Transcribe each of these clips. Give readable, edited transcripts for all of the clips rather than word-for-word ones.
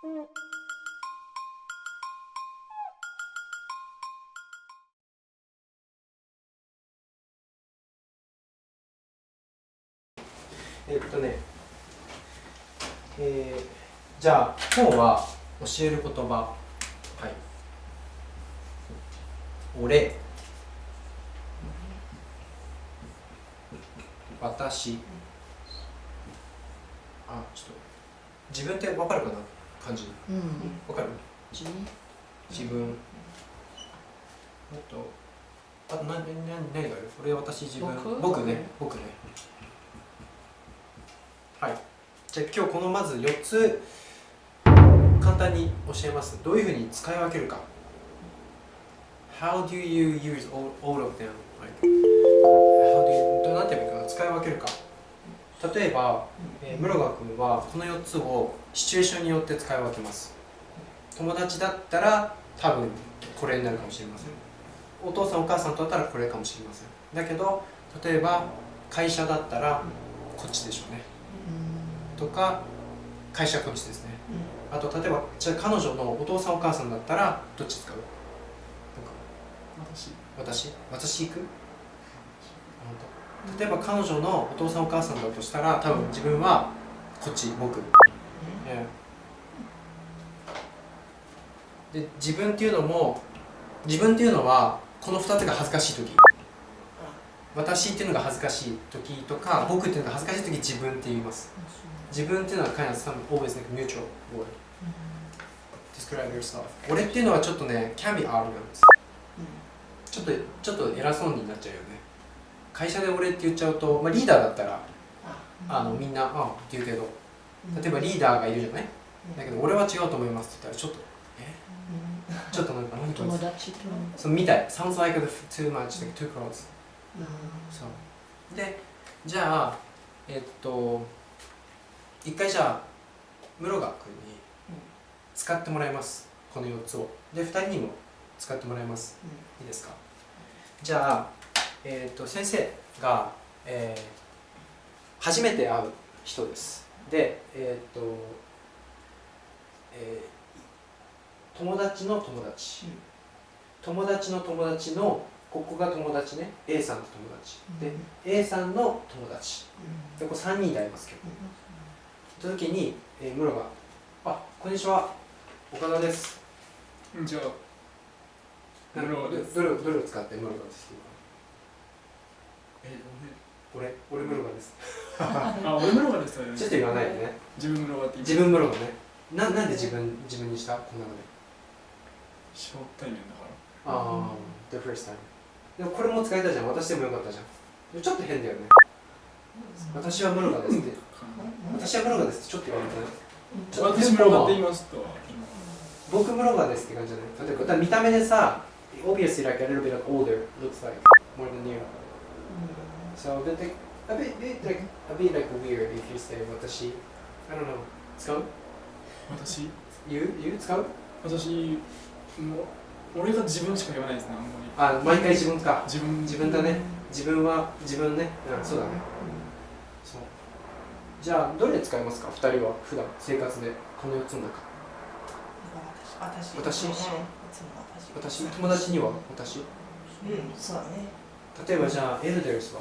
ね、じゃあ今日は教える言葉、はい、俺、私、あ、ちょっと自分って分かるかな感じ、分かる？自分、あと何がある？俺、私、自分、僕ね。はい。じゃあ今日このまず4つ簡単に教えます。どういうふうに使い分けるか。How do you use all of them? How do you なんて言えばいいかな、使い分けるか。例えば、室川君はこの4つをシチュエーションによって使い分けます。友達だったら多分これになるかもしれません。お父さんお母さんとだったらこれかもしれません。だけど例えば会社だったらこっちでしょうね。とか会社はこっちですね。あと例えばじゃあ彼女のお父さんお母さんだったらどっち使う？私行く？例えば彼女のお父さんお母さんだとしたら多分自分はこっち、僕。で自分っていうのはこの2つが恥ずかしい時、私っていうのが恥ずかしい時とか僕っていうのが恥ずかしい時自分って言います。自分っていうのは kind of always like neutral word describe yourself。 俺っていうのはちょっとね can be arrogant、ちょっと偉そうになっちゃうよね。会社で俺って言っちゃうと、リーダーだったらみんなって言うけど、例えばリーダーがいるじゃない。だけど俺は違うと思いますって言ったらちょっとちょっとなんか何これ友達とそうみたい。sounds like too much, like too close。そうで、じゃあ一回じゃあ室川君に使ってもらいます、この4つを。で2人にも使ってもらいます、いいですか。じゃあ、先生が、初めて会う人です。で友達の友達、友達の友達のここが友達ね、 A さんと友達で、A さんの友達で、これ3人で会いますけど、その時に、室がこんにちは、岡田です。じゃあどれを使って室がです。俺室がです。俺室がですよね。ちょっと言わないでね。自分室がって自分室がね。なんで自分にした？この中で初対面だから。the first time。 でもこれも使えたじゃん。私でもよかったじゃん。ちょっと変だよね。私は室がですって。私は室がですってちょっと言われてない。私室がって言いますと、僕室がですって感じじゃない。例えば見た目でさ、obviously like a little bit older looks like more than you. So a bit like weird if you say 私。I don't know。使う？私言う使う？私もう俺が自分しか言わないですね、あんまり。毎回自分か。自分だね。自分は自分ね。そうだね。そう。じゃあどれで使いますか、2人は普段生活でこの4つの中。私友達には私。そうだね。例えばじゃあエルデルスは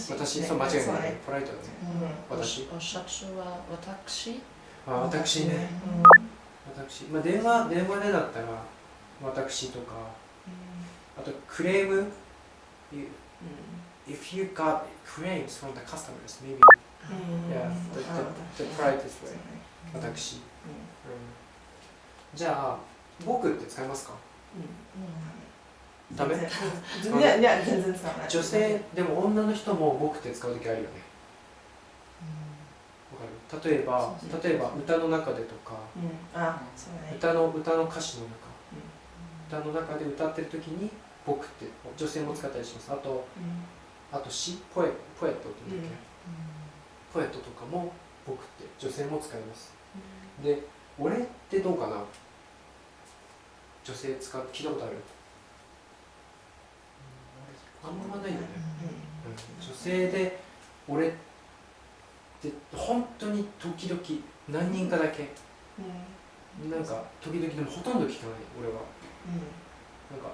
私、そう間違いないね。ポライトだね。私は私。私ね。私。電話でだったら私とか、あとクレーム。If you got claims from the customers, maybe yeah, the politest way. 私。じゃあ僕って使いますか？ダメ？いや全然使わない。女性でも女の人も僕って使う時あるよね。わかる？例えば歌の中でとか、歌の歌詞の中、歌の中で歌ってる時に僕って女性も使ったりします。あと詩、ポエットって言うんだっけ？ポエットとかも僕って女性も使います。で、俺ってどうかな？女性聞いたことある？あんまないよね。女性で俺って本当に時々何人かだけうんなんか時々でもほとんど聞かない俺はなんか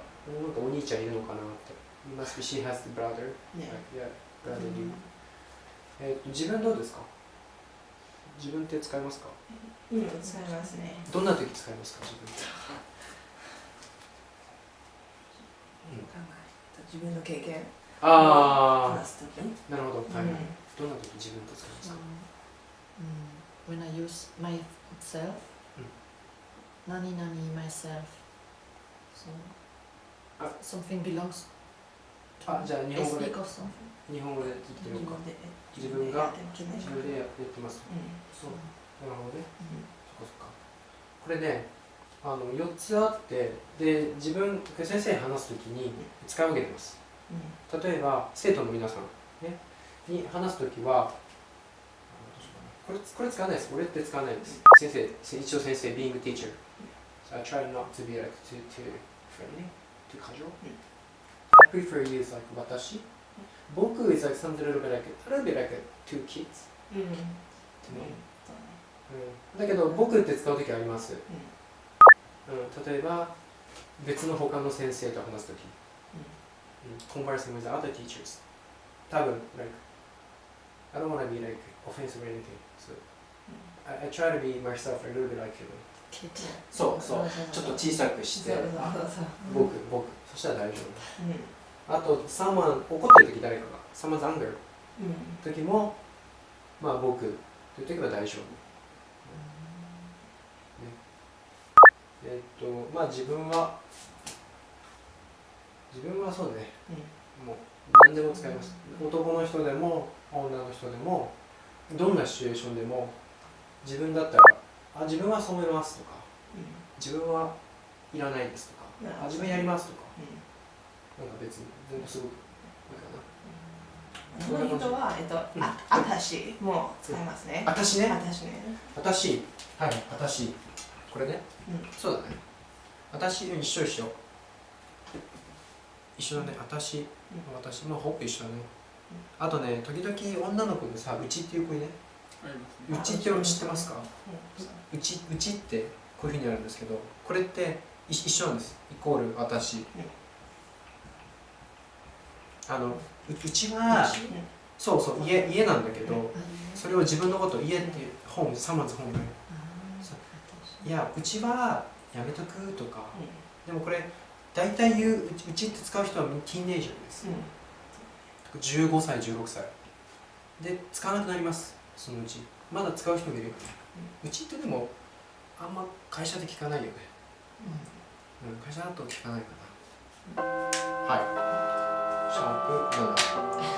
お兄ちゃんいるのかなって You must be she has the brother Yeah. yeah brother you 自分どうですか自分って使いますかうん使いますねどんな時使いますか自分って自分の経験あ話すときにあなるほどはいはいうんどんな時自分って使いますか When I use myself, nani nani myself. So something belongs to あじゃあ me. 日 I 本語で speak of something. 日本語で言ってみようか自分がやってますね自分でやってますうんそうなるほどねうんそっかそっかこれね4つあってで自分先生に話すときに使い分けてます例えば生徒の皆さん、ね、に話すときはこれ使わないです俺って使わないです先生一応先生 being a teacher so I try not to be like too friendly too casual I prefer use like 私僕 is like something a little bit like two kids うんうん to me だけど僕って使うときあります例えば別の他の先生と話すときconversing with other teachers 多分 like I don't want to be like offensive or anything so I try to be myself a little bit like you そうちょっと小さくしてそうそう僕そしたら大丈うん夫あとsomeone怒ってる時誰かが someone's anger うん時もまあ僕という時は大丈夫まあ自分はそうねもう何でも使います男の人でも女の人でもどんなシチュエーションでも自分だったら自分はそう思いますとか自分はいらないですとか自分やりますとかなんか別に全部すごくいいかなその人はあたしも使いますね私ね私ね私はい私これねそうだね私一緒だね私まあほぼ一緒だねあとね時々女の子でさうちっていう子にねありますねうちって知ってますかうちってこういうふうにあるんですけどこれって一緒なんですイコール私うちはそう家なんだけどそれを自分のこと家っていうホームサマーズホームいやうちはやめとくとかでもこれ大体言うちって使う人はティーンエイジャーです15歳16歳で使わなくなりますそのうちまだ使う人もいるよねうちってでもあんま会社で聞かないよね会社だと聞かないかなはいシャープ7